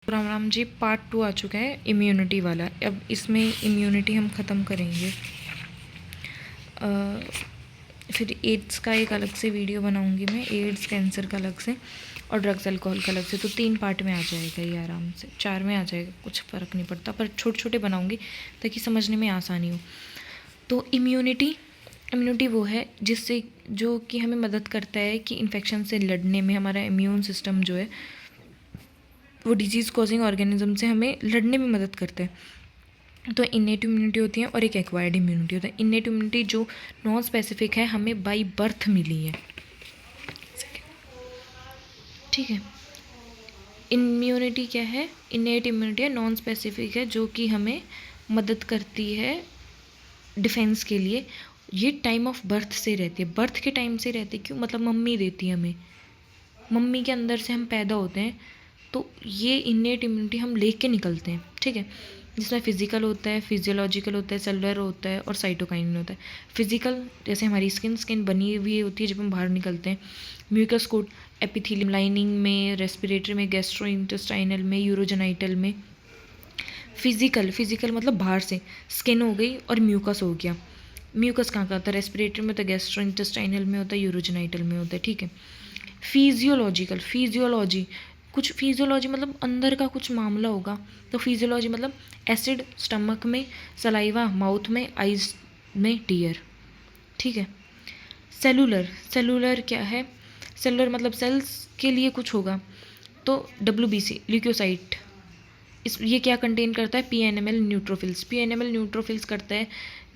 Ram Ram ji, part 2 आ चुका है immunity वाला। अब इसमें इम्यूनिटी हम ख़त्म करेंगे। फिर एड्स का एक अलग से वीडियो बनाऊंगी मैं, एड्स कैंसर का अलग से और ड्रग्स अल्कोहल का अलग से। तो 3 पार्ट में आ जाएगा ये आराम से, 4 में आ जाएगा, कुछ फ़र्क नहीं पड़ता, पर छोटे छोटे बनाऊंगी ताकि समझने में आसानी हो। तो इम्यूनिटी वो है जिससे जो कि हमें मदद करता है कि इन्फेक्शन से लड़ने में। हमारा इम्यून सिस्टम जो है वो डिजीज़ कॉजिंग ऑर्गेनिज्म से हमें लड़ने में मदद करता है। तो इनेट इम्यूनिटी होती है और एक एक्वायर्ड इम्यूनिटी होता है। इनेट इम्यूनिटी जो नॉन स्पेसिफिक है, हमें बाय बर्थ मिली है, ठीक है। इम्यूनिटी क्या है? इनेट इम्यूनिटी है, नॉन स्पेसिफिक है, जो कि हमें मदद करती है डिफेंस के लिए। ये टाइम ऑफ बर्थ से रहती है, बर्थ के टाइम से रहती है। क्यों? मतलब मम्मी देती है हमें, मम्मी के अंदर से हम पैदा होते हैं, तो ये इनेट इम्यूनिटी हम लेके निकलते हैं, ठीक है। जिसमें फिजिकल होता है, फिजियोलॉजिकल होता है, सेलुलर होता है और साइटोकाइन होता है। फिजिकल जैसे हमारी स्किन बनी हुई होती है जब हम बाहर निकलते हैं, म्यूकस कोट एपिथेलियम लाइनिंग में, रेस्पिरेटरी में, गैस्ट्रोइंटेस्टाइनल में, यूरोजेनाइटल में। फिजिकल मतलब बाहर से स्किन हो गई और म्यूकस हो गया। म्यूकस कहाँ का होता है? रेस्पिरेटरी में होता है, गैस्ट्रोइंटेस्टाइनल में होता है, यूरोजेनाइटल में होता है, ठीक है। फिजियोलॉजी कुछ, फिजियोलॉजी मतलब अंदर का कुछ मामला होगा। तो फिजियोलॉजी मतलब एसिड स्टमक में, सलाइवा माउथ में, आइज में, टीयर, ठीक है। सेलुलर क्या है? सेलुलर मतलब सेल्स के लिए कुछ होगा। तो WBC ल्यूकोसाइट, ये क्या कंटेन करता है? PNML neutrophils. PNML न्यूट्रोफिल्स करता है,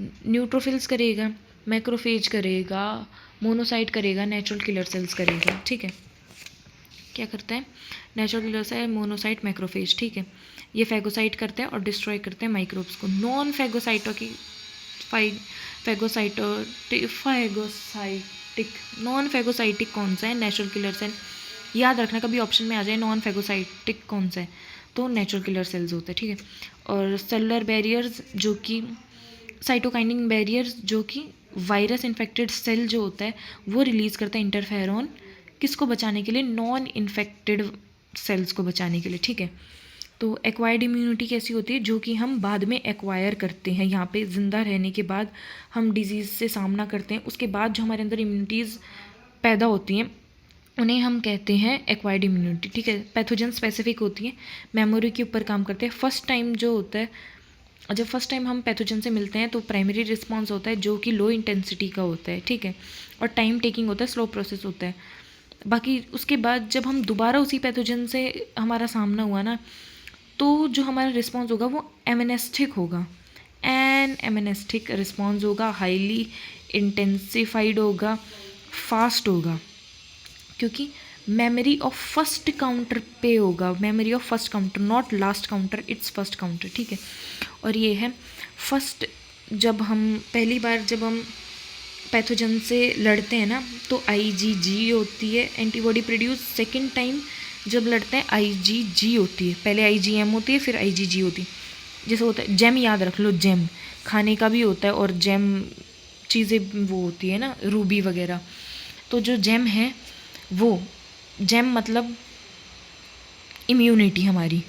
न्यूट्रोफिल्स करेगा, मैक्रोफेज करेगा, मोनोसाइट करेगा, नेचुरल किलर सेल्स करेगा, ठीक है। क्या करता है? Natural killer cell, monocyte, macrophage, ठीक है। ये फैगोसाइट करते हैं और डिस्ट्रॉय करते हैं माइक्रोब्स को। नॉन फैगोसाइटो की फैगोसाइटिक नॉन फैगोसाइटिक कौन सा है? Natural killer cell. याद रखना, कभी ऑप्शन में आ जाए नॉन फैगोसाइटिक कौन सा है, तो नेचुरल किलर सेल्स होते हैं, ठीक है। और सेलुलर बैरियर्स जो कि साइटोकाइनिन बैरियर्स, जो कि वायरस इन्फेक्टेड सेल जो होता है वो रिलीज़ करता है इंटरफेरॉन, किसको बचाने के लिए? नॉन इन्फेक्टेड सेल्स को बचाने के लिए, ठीक है। तो एक्वायर्ड इम्यूनिटी कैसी होती है? जो कि हम बाद में एक्वायर करते हैं, यहाँ पे ज़िंदा रहने के बाद हम डिजीज़ से सामना करते हैं, उसके बाद जो हमारे अंदर इम्यूनिटीज़ पैदा होती हैं उन्हें हम कहते हैं एक्वायर्ड इम्यूनिटी, ठीक है। पैथोजन स्पेसिफिक होती है, मेमोरी के ऊपर काम करते हैं। फर्स्ट टाइम जो होता है, जब फर्स्ट टाइम हम पैथोजन से मिलते हैं तो प्राइमरी रिस्पॉन्स होता है जो कि लो इंटेंसिटी का होता है, ठीक है, और टाइम टेकिंग होता है, स्लो प्रोसेस होता है। बाकी उसके बाद जब हम दोबारा उसी पैथोजन से हमारा सामना हुआ ना, तो जो हमारा रिस्पॉन्स होगा वो एमनेस्टिक होगा, एमनेस्टिक रिस्पॉन्स होगा, हाईली इंटेंसिफाइड होगा, फास्ट होगा, क्योंकि मेमोरी ऑफ फर्स्ट काउंटर पे होगा। Memory of first counter, not last counter, it's first counter, ठीक है। और ये है फर्स्ट, जब हम पहली बार जब हम पैथोजन से लड़ते हैं ना, तो IgG होती है एंटीबॉडी प्रोड्यूस। सेकेंड टाइम जब लड़ते हैं IgG होती है, पहले IgM होती है फिर IgG होती है। जैसे होता है जेम, याद रख लो, जेम खाने का भी होता है और जेम चीज़ें वो होती है ना, रूबी वगैरह। तो जो जेम है वो, जेम मतलब इम्यूनिटी, हमारी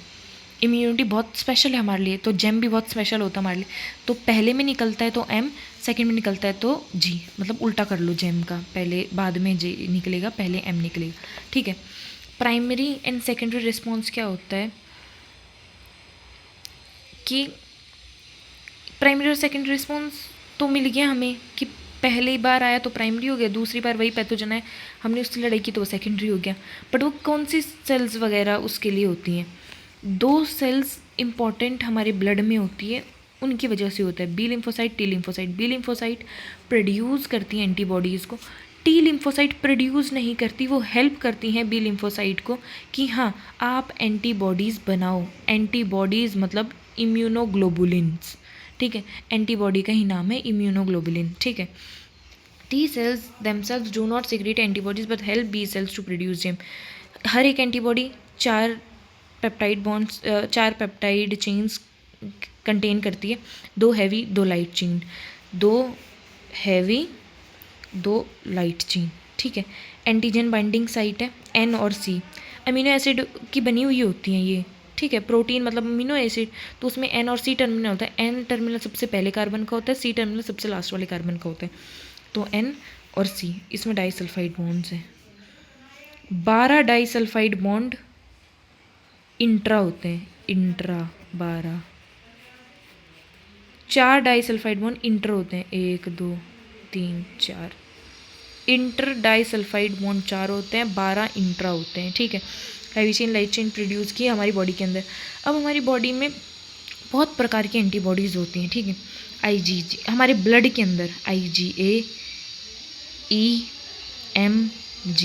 इम्यूनिटी बहुत स्पेशल है हमारे लिए, तो जेम भी बहुत स्पेशल होता है हमारे लिए। तो पहले में निकलता है तो M, सेकंड में निकलता है तो G, मतलब उल्टा कर लो, जेम का पहले बाद में J निकलेगा, पहले M निकलेगा, ठीक है। प्राइमरी एंड सेकेंडरी रिस्पॉन्स क्या होता है कि प्राइमरी और सेकेंडरी रिस्पॉन्स तो मिल गया हमें कि पहली बार आया तो प्राइमरी हो गया, दूसरी बार वही पैथोजन है, हमने उससे लड़ाई की तो वो सेकेंडरी हो गया। बट वो कौन सी सेल्स वगैरह उसके लिए होती हैं? 2 सेल्स इंपॉर्टेंट हमारे ब्लड में होती है, उनकी वजह से होता है, B lymphocyte, T lymphocyte. B lymphocyte produce करती हैं एंटीबॉडीज़ को, टी लिम्फोसाइट प्रोड्यूस नहीं करती, वो हेल्प करती हैं बी लिम्फोसाइट को कि हाँ आप एंटीबॉडीज़ बनाओ। एंटीबॉडीज़ मतलब इम्यूनोग्लोबुलिन्स, ठीक है। एंटीबॉडी का ही नाम है इम्यूनोग्लोबुलिन, ठीक है। T cells themselves do not secrete antibodies but help B cells to produce them. हर एक antibody 4 peptide bonds, 4 peptide chains contain करती है, 2 heavy 2 light chain, 2 heavy 2 light chain, ठीक है। एंटीजन बाइंडिंग साइट है N और C। Amino acid की बनी हुई होती हैं ये ठीक है, प्रोटीन मतलब अमीनो एसिड, तो उसमें एन और सी टर्मिनल होता है। एन टर्मिनल सबसे पहले कार्बन का होता है, सी टर्मिनल सबसे लास्ट वाले कार्बन का होता है। तो एन और सी, इसमें डाइसल्फाइड बॉन्ड्स हैं। 12 डाइसल्फाइड बॉन्ड इंट्रा होते हैं, इंट्रा 12। 4 डाइसल्फाइड बॉन्ड इंटर होते हैं, 1 2 3 4। इंटर डाइसल्फाइड बॉन्ड 4 होते हैं, 12 इंट्रा होते हैं। ठीक है, heavy chain light chain produce की हमारी बॉडी के अंदर। अब हमारी बॉडी में बहुत प्रकार की एंटीबॉडीज़ होती हैं। ठीक है, IgG हमारे ब्लड के अंदर IgA EMG,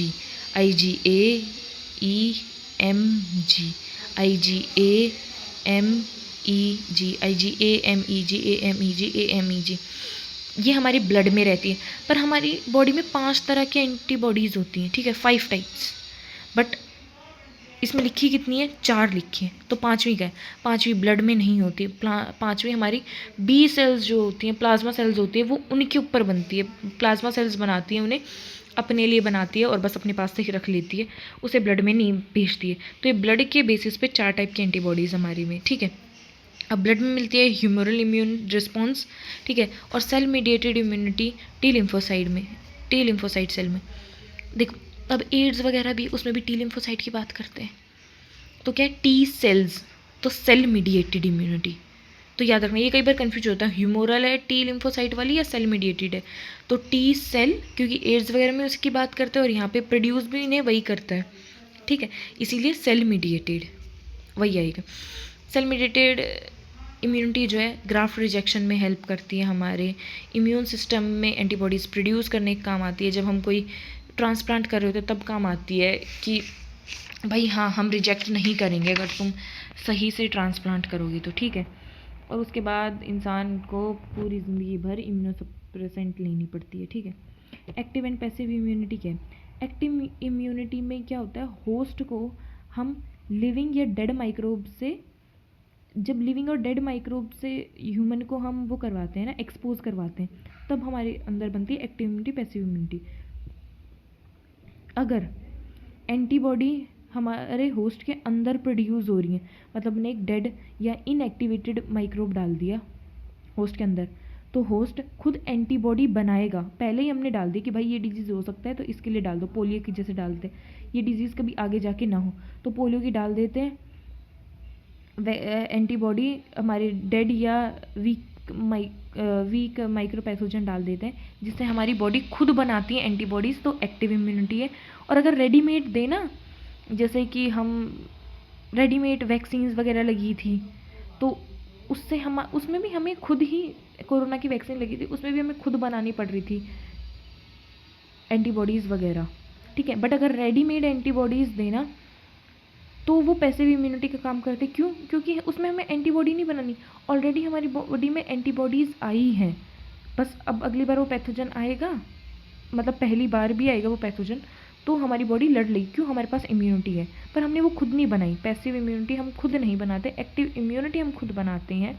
IgA EMG, IgA MEG, IgA MEG, AMEG, AMEG, ये हमारी ब्लड में रहती है। पर हमारी बॉडी में 5 तरह की एंटीबॉडीज़ होती हैं। ठीक है, 5 टाइप्स, बट इसमें लिखी कितनी है? 4 लिखी है। तो 5वीं का है, 5वीं ब्लड में नहीं होती। 5वीं हमारी बी सेल्स जो होती हैं, प्लाज्मा सेल्स होती है, वो उनके ऊपर बनती है। प्लाज्मा सेल्स बनाती हैं, उन्हें अपने लिए बनाती है और बस अपने पास से ही रख लेती है, उसे ब्लड में नहीं भेजती है। तो ये ब्लड के बेसिस पे 4 टाइप की एंटीबॉडीज़ हमारी में। ठीक है, अब ब्लड में मिलती है ह्यूमरल इम्यून रिस्पॉन्स। ठीक है, और cell mediated immunity T lymphocyte में, टी लिम्फोसाइड सेल में। देखो, अब एड्स वगैरह भी, उसमें भी टी लिम्फोसाइट की बात करते हैं। तो क्या है? टी सेल्स, तो सेल मीडिएटेड इम्यूनिटी। तो याद रखना, ये कई बार कंफ्यूज होता है, ह्यूमोरल है टी लिम्फोसाइट वाली या सेल मीडिएटेड है। तो टी सेल, क्योंकि एड्स वगैरह में उसकी बात करते हैं और यहाँ पे प्रोड्यूस भी इन्हें वही करता है। ठीक है, इसीलिए सेल मीडिएटेड वही आएगा। सेल मीडिएटेड इम्यूनिटी जो है ग्राफ्ट रिजेक्शन में हेल्प करती है, हमारे इम्यून सिस्टम में एंटीबॉडीज़ प्रोड्यूस करने के काम आती है। जब हम कोई ट्रांसप्लांट कर रहे होते तब काम आती है कि भाई हाँ, हम रिजेक्ट नहीं करेंगे अगर तुम सही से ट्रांसप्लांट करोगी तो। ठीक है, और उसके बाद इंसान को पूरी ज़िंदगी भर इम्यूनोसप्रेसेंट लेनी पड़ती है। ठीक है, एक्टिव एंड पैसिव इम्यूनिटी क्या है? एक्टिव इम्यूनिटी में क्या होता है? होस्ट को हम लिविंग या डेड माइक्रोब से, जब लिविंग और डेड माइक्रोब से ह्यूमन को हम वो करवाते हैं ना, एक्सपोज करवाते हैं, तब हमारे अंदर बनती है एक्टिव इम्यूनिटी, पैसिव इम्यूनिटी। अगर एंटीबॉडी हमारे होस्ट के अंदर प्रोड्यूस हो रही है, मतलब ने एक डेड या इनएक्टिवेटेड माइक्रोब डाल दिया होस्ट के अंदर, तो होस्ट खुद एंटीबॉडी बनाएगा। पहले ही हमने डाल दी कि भाई ये डिजीज़ हो सकता है तो इसके लिए डाल दो, पोलियो की जैसे डालते हैं, ये डिजीज़ कभी आगे जाके ना हो तो पोलियो की डाल देते हैं। एंटीबॉडी हमारे डेड या वीक माइक्रोपैथोजन डाल देते हैं, जिससे हमारी बॉडी खुद बनाती है एंटीबॉडीज़, तो एक्टिव इम्यूनिटी है। और अगर रेडीमेड दे ना, जैसे कि हम रेडीमेड वैक्सीन्स वगैरह लगी थी, तो उससे हम, उसमें भी हमें खुद ही, कोरोना की वैक्सीन लगी थी उसमें भी हमें खुद बनानी पड़ रही थी एंटीबॉडीज़ वगैरह। ठीक है, बट अगर रेडीमेड एंटीबॉडीज़ देना तो वो पैसिव इम्यूनिटी का काम करते। क्यों? क्योंकि उसमें हमें एंटीबॉडी नहीं बनानी, ऑलरेडी हमारी बॉडी में एंटीबॉडीज़ आई हैं, बस अब अगली बार वो पैथोजन आएगा, मतलब पहली बार भी आएगा वो पैथोजन, तो हमारी बॉडी लड़ लेगी। क्यों? हमारे पास इम्यूनिटी है, पर हमने वो खुद नहीं बनाई। पैसिव इम्यूनिटी हम खुद नहीं बनाते, एक्टिव इम्यूनिटी हम खुद बनाते हैं,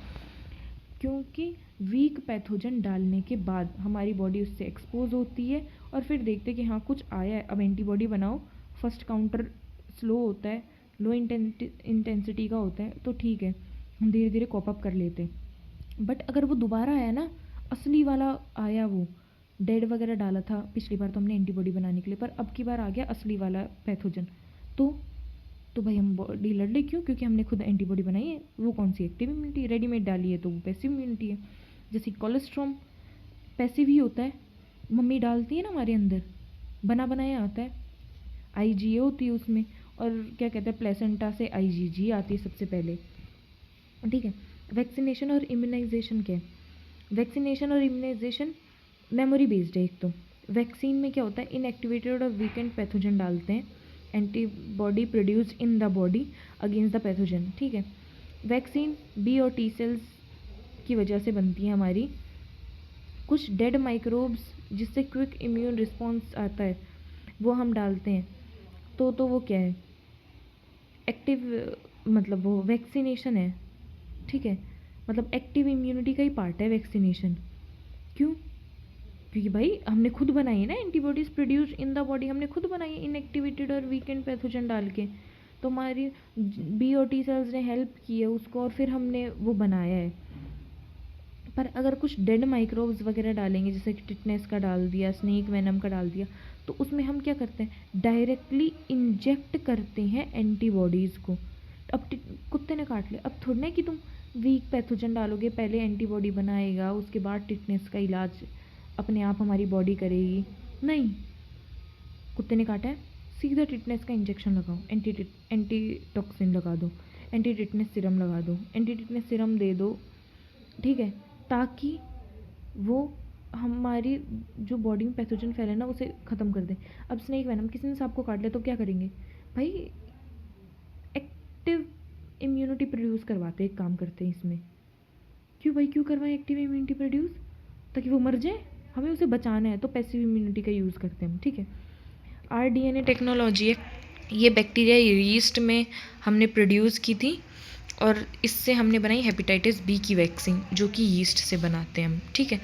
क्योंकि वीक पैथोजन डालने के बाद हमारी बॉडी उससे एक्सपोज होती है और फिर देखते कि हाँ कुछ आया है, अब एंटीबॉडी बनाओ। फर्स्ट काउंटर स्लो होता है, लो इंटेंसिटी का होता है, तो ठीक है, हम धीरे धीरे कॉप अप कर लेते हैं। बट अगर वो दोबारा आया ना, असली वाला आया, वो डेड वगैरह डाला था पिछली बार तो हमने एंटीबॉडी बनाने के लिए, पर अब की बार आ गया असली वाला पैथोजन, तो भाई हम बॉडी लड़ ले। क्यों? क्योंकि हमने खुद एंटीबॉडी बनाई है। वो कौन सी? Active immunity. रेडीमेड डाली है तो वो पैसिव इम्यूनिटी है। जैसे कोलेस्ट्रॉम पैसिव ही होता है, मम्मी डालती है ना हमारे अंदर, बना बनाया आता है, IgA होती है उसमें, और क्या कहते हैं, प्लेसेंटा से IgG आती है सबसे पहले। ठीक है, वैक्सीनेशन और इम्यूनाइजेशन क्या है? वैक्सीनेशन और इम्यूनाइजेशन मेमोरी बेस्ड है। एक तो वैक्सीन में क्या होता है, इनएक्टिवेटेड और वीकेंड पैथोजन डालते हैं, antibody produce in the body against the pathogen. ठीक है, वैक्सीन बी और टी सेल्स की वजह से बनती है हमारी। कुछ डेड माइक्रोब्स जिससे क्विक इम्यून रिस्पॉन्स आता है वो हम डालते हैं, तो वो क्या है? एक्टिव, मतलब वो वैक्सीनेशन है। ठीक है, मतलब एक्टिव इम्यूनिटी का ही पार्ट है वैक्सीनेशन। क्यों? क्योंकि भाई हमने खुद बनाई है ना antibodies produce in the body, हमने खुद बनाई है इनएक्टिवेटेड और वीकेंड पैथोजन डाल के, तो हमारी बी और टी सेल्स ने हेल्प की है उसको और फिर हमने वो बनाया है। पर अगर कुछ डेड माइक्रोब्स वगैरह डालेंगे, जैसे कि टिटनेस का डाल दिया, स्नेक वेनम का डाल दिया, तो उसमें हम क्या करते हैं, डायरेक्टली इंजेक्ट करते हैं एंटीबॉडीज़ को। अब कुत्ते ने काट लिया, अब थोड़ी ना कि तुम वीक पैथोजन डालोगे, पहले एंटीबॉडी बनाएगा, उसके बाद टिटनेस का इलाज अपने आप हमारी बॉडी करेगी। नहीं, कुत्ते ने काटा है, सीधा टिटनेस का इंजेक्शन लगाओ, एंटी टॉक्सिन लगा दो, एंटी टिटनेस सिरम लगा दो, एंटी टिटनेस सिरम दे दो, ठीक है, ताकि वो हमारी जो बॉडी में पैथोजन फैले ना उसे ख़त्म कर दे। अब स्नेक वेनम, किसी ने सांप को काट लिया तो क्या करेंगे भाई, एक्टिव इम्यूनिटी प्रोड्यूस करवाते, एक काम करते हैं इसमें। क्यों भाई, क्यों करवाएं एक्टिव इम्यूनिटी प्रोड्यूस, ताकि वो मर जाए, हमें उसे बचाना है, तो पैसिव इम्यूनिटी का यूज़ करते हैं हम, ठीक है। RDNA टेक्नोलॉजी है, ये बैक्टीरिया यीस्ट में हमने प्रोड्यूस की थी और इससे हमने बनाई हेपेटाइटिस बी की वैक्सीन, जो कि यीस्ट से बनाते हैं हम, ठीक है।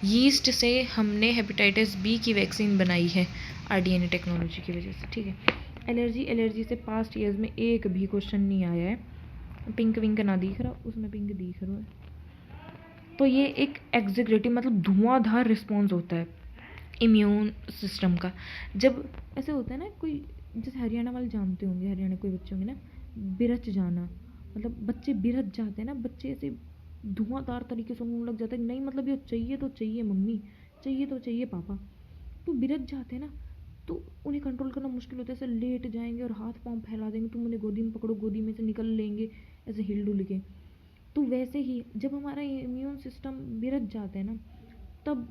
यीस्ट से हमने हेपेटाइटिस बी की वैक्सीन बनाई है RDNA टेक्नोलॉजी की वजह से, ठीक है। एलर्जी से पास्ट ईयर्स में एक भी क्वेश्चन नहीं आया है। पिंक विंक ना दिख रहा, उसमें पिंक दिख रहा है। तो ये एक एग्जीक्यूटिव मतलब धुआंधार रिस्पॉन्स होता है इम्यून सिस्टम का। जब ऐसे होता है ना, कोई जैसे हरियाणा वाले जानते होंगे, हरियाणा कोई बच्चे होंगे ना, बिरच जाना, मतलब बच्चे बिरच जाते हैं ना, बच्चे ऐसे धुआंधार तरीके से उन्हें लग जाता है, नहीं मतलब ये चाहिए तो चाहिए मम्मी, चाहिए तो चाहिए पापा, तो बिरच जाते हैं ना, तो उन्हें कंट्रोल करना मुश्किल होता है। ऐसे लेट जाएंगे और हाथ पाँव फैला देंगे, तुम उन्हें गोदी में पकड़ो, गोदी में से निकल लेंगे ऐसे हिल डुल के। तो वैसे ही जब हमारा इम्यून सिस्टम बिरच जाता है ना, तब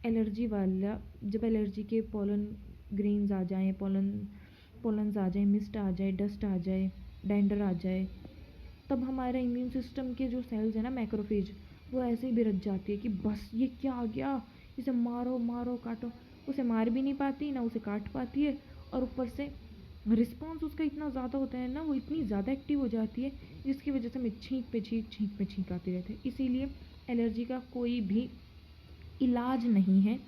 एलर्जी वाला, जब एलर्जी के पोलन ग्रेन्स आ जाएं, पोलन्स आ जाए, मिस्ट आ जाए, डस्ट आ जाए, डेंडर आ जाए, तब हमारा इम्यून सिस्टम के जो सेल्स हैं ना, मैक्रोफेज, वो ऐसे ही बिरच जाती है कि बस ये क्या आ गया, इसे मारो मारो काटो। उसे मार भी नहीं पाती ना उसे काट पाती है, और ऊपर से रिस्पॉन्स उसका इतना ज़्यादा होता है ना, वो इतनी ज़्यादा एक्टिव हो जाती है, जिसकी वजह से हमें छींक पे छींक आती रहती है। इसीलिए एलर्जी का कोई भी इलाज नहीं है,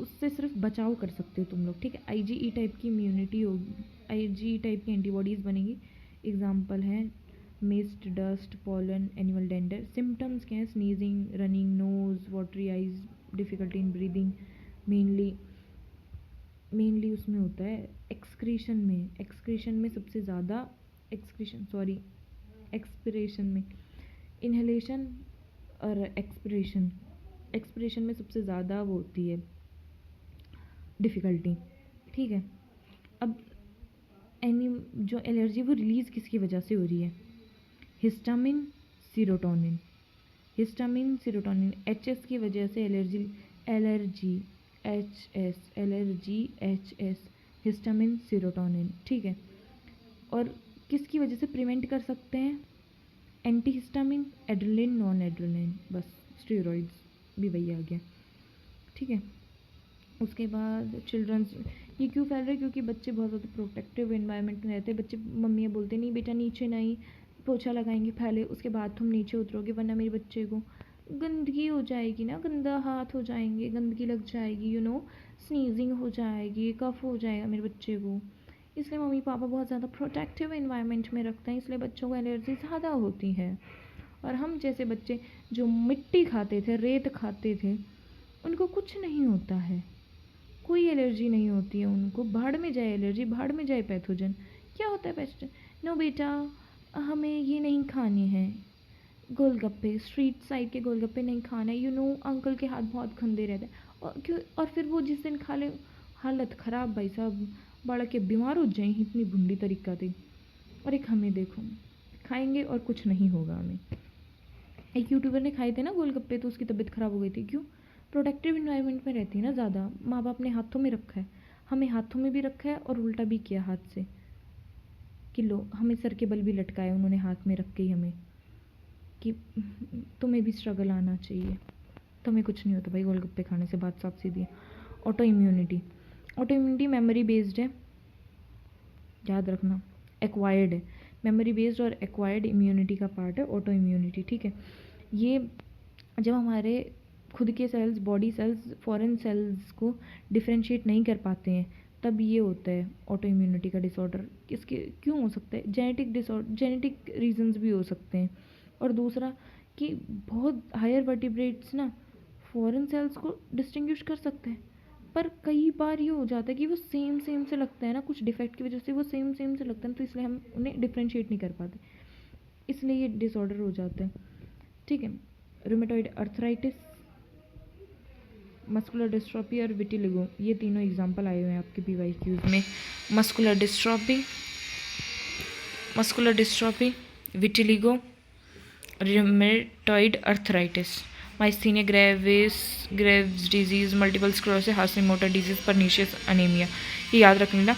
उससे सिर्फ बचाव कर सकते हो तुम लोग, ठीक है। IgE टाइप की इम्यूनिटी होगी, IgE टाइप की एंटीबॉडीज़ बनेंगी। एग्जाम्पल है mist, dust, pollen, animal dander. Symptoms क्या हैं, sneezing, running nose, watery eyes, difficulty in breathing. Mainly उसमें होता है एक्सक्रीशन में सबसे ज़्यादा, एक्सपिरेशन में, इन्हेलेशन और एक्सपिरेशन में सबसे ज़्यादा वो होती है डिफ़िकल्टी, ठीक है। अब जो एलर्जी वो रिलीज़ किसकी वजह से हो रही है, हिस्टामिन, सीरोटोनिन, HS की वजह से एलर्जी HS, हिस्टामिन, सीरोटोनिन, ठीक है। और किसकी वजह से प्रिवेंट कर सकते हैं, anti histamine, adrenaline, non adrenaline, बस स्टेरॉइड्स भी वही आ गया, ठीक है। उसके बाद चिल्ड्रंस, ये क्यों फैल रहा है, क्योंकि बच्चे बहुत ज़्यादा प्रोटेक्टिव एनवायरनमेंट में रहते हैं। बच्चे, मम्मियाँ बोलते नहीं बेटा नीचे नहीं, पोछा लगाएंगे पहले, उसके बाद तुम नीचे उतरोगे, वरना मेरे बच्चे को गंदगी हो जाएगी ना, गंदा हाथ हो जाएंगे, गंदगी लग जाएगी, स्नीजिंग हो जाएगी, कफ हो जाएगा मेरे बच्चे को। इसलिए मम्मी पापा बहुत ज़्यादा प्रोटेक्टिव एनवायरनमेंट में रखते हैं, इसलिए बच्चों को एलर्जी ज़्यादा होती है। और हम जैसे बच्चे जो मिट्टी खाते थे, रेत खाते थे, उनको कुछ नहीं होता है, कोई एलर्जी नहीं होती है उनको। भाड़ में जाए एलर्जी, भाड़ में जाए पैथोजन, क्या होता है पैथोजन, नो बेटा हमें ये नहीं खाने हैं, गोलगप्पे, स्ट्रीट साइड के गोलगप्पे नहीं खाना है, अंकल के हाथ बहुत गंदे रहते हैं, और फिर वो जिस दिन खा ले, हालत ख़राब भाई साहब, बाड़ा के बीमार हो जाए, इतनी भुंडी तरीका थी। और एक हमें देखो, खाएंगे और कुछ नहीं होगा हमें। एक यूट्यूबर ने खाए थे ना गोलगप्पे, तो उसकी तबीयत ख़राब हो गई थी, क्यों, प्रोटेक्टिव इन्वायरमेंट में रहती है ना ज़्यादा, माँ बाप ने हाथों में रखा है, हमें हाथों में भी रखा है और उल्टा भी किया हाथ से, कि लो हमें सर के बल भी लटकाया उन्होंने हाथ में रख के ही हमें, कि तुम्हें भी स्ट्रगल आना चाहिए, तुम्हें कुछ नहीं होता भाई गोलगप्पे खाने से, बात साफ सीधी है। ऑटो इम्यूनिटी मेमोरी बेस्ड है, याद रखना, एक्वायर्ड है, मेमोरी बेस्ड और एक्वायर्ड इम्यूनिटी का पार्ट है ऑटो इम्यूनिटी, ठीक है। ये जब हमारे खुद के cells, body cells, foreign cells को डिफ्रेंशिएट नहीं कर पाते हैं, तब ये होता है ऑटो इम्यूनिटी का डिसऑर्डर। इसके क्यों हो सकता है? जेनेटिक रीजंस भी हो सकते हैं। और दूसरा कि बहुत हायर वर्टिब्रेट्स ना फॉरेन सेल्स को डिस्टिंग्विश कर सकते हैं, पर कई बार ये हो जाता है कि वो सेम सेम से लगता है ना, कुछ डिफेक्ट की वजह से वो सेम सेम से लगता है, तो इसलिए हम उन्हें डिफ्रेंशिएट नहीं कर पाते, इसलिए ये डिसऑर्डर हो जाता है। ठीक है, रूमेटॉइड अर्थराइटिस, मस्कुलर डिस्ट्रॉफी और विटिलिगो, ये तीनों एग्जांपल आए हुए हैं आपके PYQs में। Muscular dystrophy, vitiligo, rheumatoid arthritis, myasthenia Graves disease, multiple sclerosis, Hashimoto disease, pernicious anaemia, ये याद रख लेना।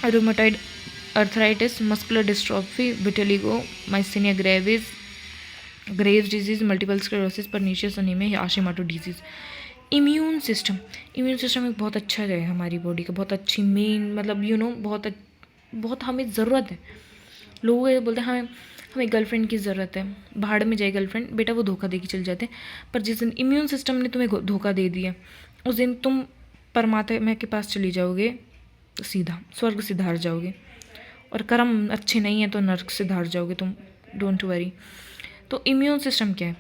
Rheumatoid arthritis, muscular dystrophy, vitiligo, myasthenia Graves disease, multiple sclerosis, pernicious anaemia, Hashimoto disease. Immune system एक बहुत अच्छा है हमारी बॉडी का, बहुत अच्छी मेन, मतलब बहुत हमें ज़रूरत है। लोग ये बोलते हैं हमें गर्लफ्रेंड की ज़रूरत है, भाड़ में जाए गर्लफ्रेंड, बेटा वो धोखा दे के चल जाते हैं। पर जिस दिन इम्यून सिस्टम ने तुम्हें धोखा दे दिया, उस दिन तुम परमात्मा के पास चली जाओगे, सीधा स्वर्ग से धार जाओगे, और कर्म अच्छे नहीं है तो नर्क से धार जाओगे तुम, डोंट वरी। तो इम्यून सिस्टम क्या है?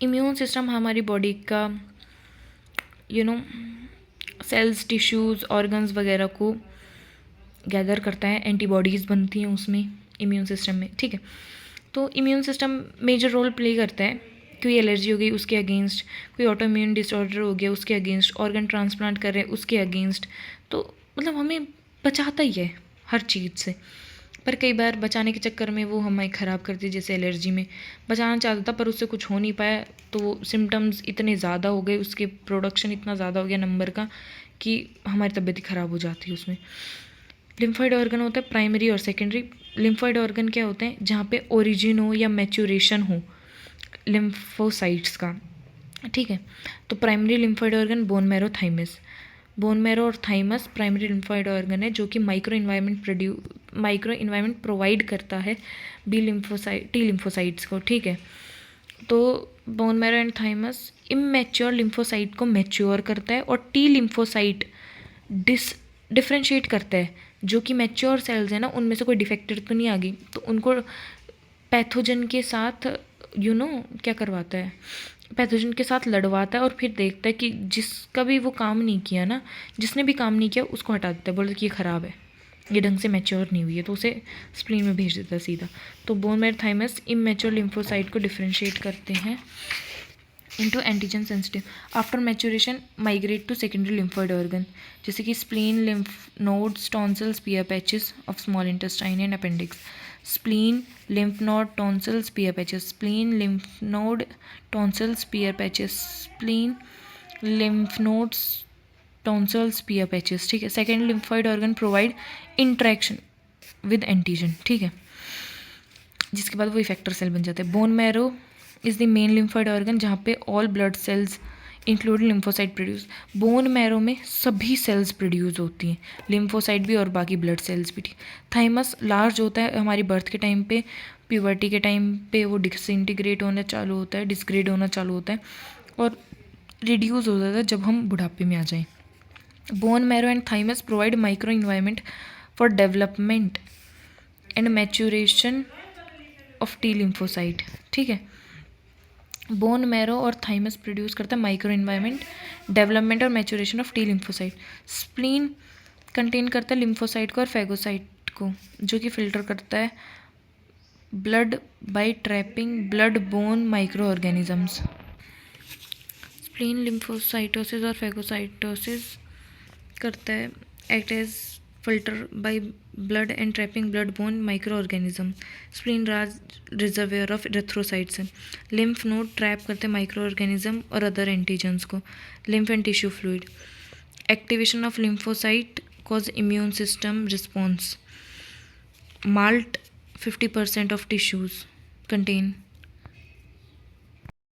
इम्यून सिस्टम हमारी बॉडी का सेल्स, टिश्यूज़, ऑर्गन्स वगैरह को गैदर करता है, एंटीबॉडीज़ बनती हैं उसमें, इम्यून सिस्टम में। ठीक है, तो immune system major role play करता है। कोई एलर्जी हो गई उसके अगेंस्ट, कोई ऑटो इम्यून डिसऑर्डर हो गया उसके अगेंस्ट, ऑर्गन ट्रांसप्लांट कर रहे हैं उसके अगेंस्ट, तो मतलब हमें बचाता ही है हर चीज़ से। पर कई बार बचाने के चक्कर में वो हमें ख़राब करती है, जैसे एलर्जी में बचाना चाहता था पर उससे कुछ हो नहीं पाया, तो सिम्टम्स इतने ज़्यादा हो गए, उसके प्रोडक्शन इतना ज़्यादा हो गया नंबर का कि हमारी तबीयत ही ख़राब हो जाती है उसमें। लिम्फॉइड ऑर्गन होता है प्राइमरी और सेकेंडरी। लिम्फॉइड ऑर्गन क्या होते हैं? जहाँ पे ओरिजिन हो या मैच्योरेशन हो लिम्फोसाइट्स का। ठीक है, तो primary lymphoid organ bone marrow और थाइमस प्राइमरी लिम्फॉइड ऑर्गन है, जो कि माइक्रो इन्वायरमेंट प्रोवाइड करता है टी लिम्फोसाइट्स को। ठीक है, तो bone marrow and thymus immature lymphocyte को मैच्योर करता है, और टी लिम्फोसाइट डिफ्रेंशिएट करता है, जो कि मैच्योर सेल्स है ना, उनमें से कोई डिफेक्टेड तो नहीं आ गई, तो उनको पैथोजन के साथ क्या करवाता है, पैथोजन के साथ लड़वाता है, और फिर देखता है कि जिसका भी वो काम नहीं किया ना, जिसने भी काम नहीं किया उसको हटा देता है, बोलता है कि ये ख़राब है, ये ढंग से मैच्योर नहीं हुई है, तो उसे स्प्लीन में भेज देता है सीधा। तो bone marrow thymus immature lymphocyte को डिफ्रेंशिएट करते हैं into antigen sensitive. After maturation migrate to secondary lymphoid organ, जैसे कि spleen, lymph nodes, tonsils, Peyer patches of small intestine and appendix. Spleen, lymph node, tonsils, spear patches. Spleen, lymph node, tonsils, spear patches. Spleen, lymph nodes, tonsils, spear patches. ठीक है, second lymphoid organ provide interaction with antigen. ठीक है, जिसके बाद वो effector cell बन जाते हैं। Bone marrow is the main lymphoid organ, जहाँ पे all blood cells including lymphocyte produce. Bone marrow में सभी सेल्स प्रोड्यूस होती हैं, लिम्फोसाइट भी और बाकी ब्लड सेल्स भी। थाइमस लार्ज होता है हमारी बर्थ के टाइम पे, प्यूबर्टी के टाइम पे वो डिसइंटीग्रेट होना चालू होता है, डिसग्रेड होना चालू होता है, और रिड्यूस हो जाता है जब हम बुढ़ापे में आ जाएं। Bone marrow and thymus provide micro environment for development and maturation of T lymphocyte. ठीक है, बोन मैरो और थाइमस प्रोड्यूस करता है माइक्रो इन्वायरमेंट, डेवलपमेंट और maturation of T lymphocyte. Spleen contain करता है लिम्फोसाइट को और फैगोसाइट को, जो कि फिल्टर करता है blood by trapping blood borne micro organisms. Spleen lymphocytosis और फैगोसाइटोसिस करता है, act as filter by blood and trapping blood-borne microorganism. Spleen reservoir of erythrocytes है। लिम्फ नोड ट्रैप करते हैं माइक्रो ऑर्गेनिज्म और अदर एंटीजन्स को। Lymph and tissue fluid, activation of lymphocyte cause immune system response. MALT 50% of tissues contain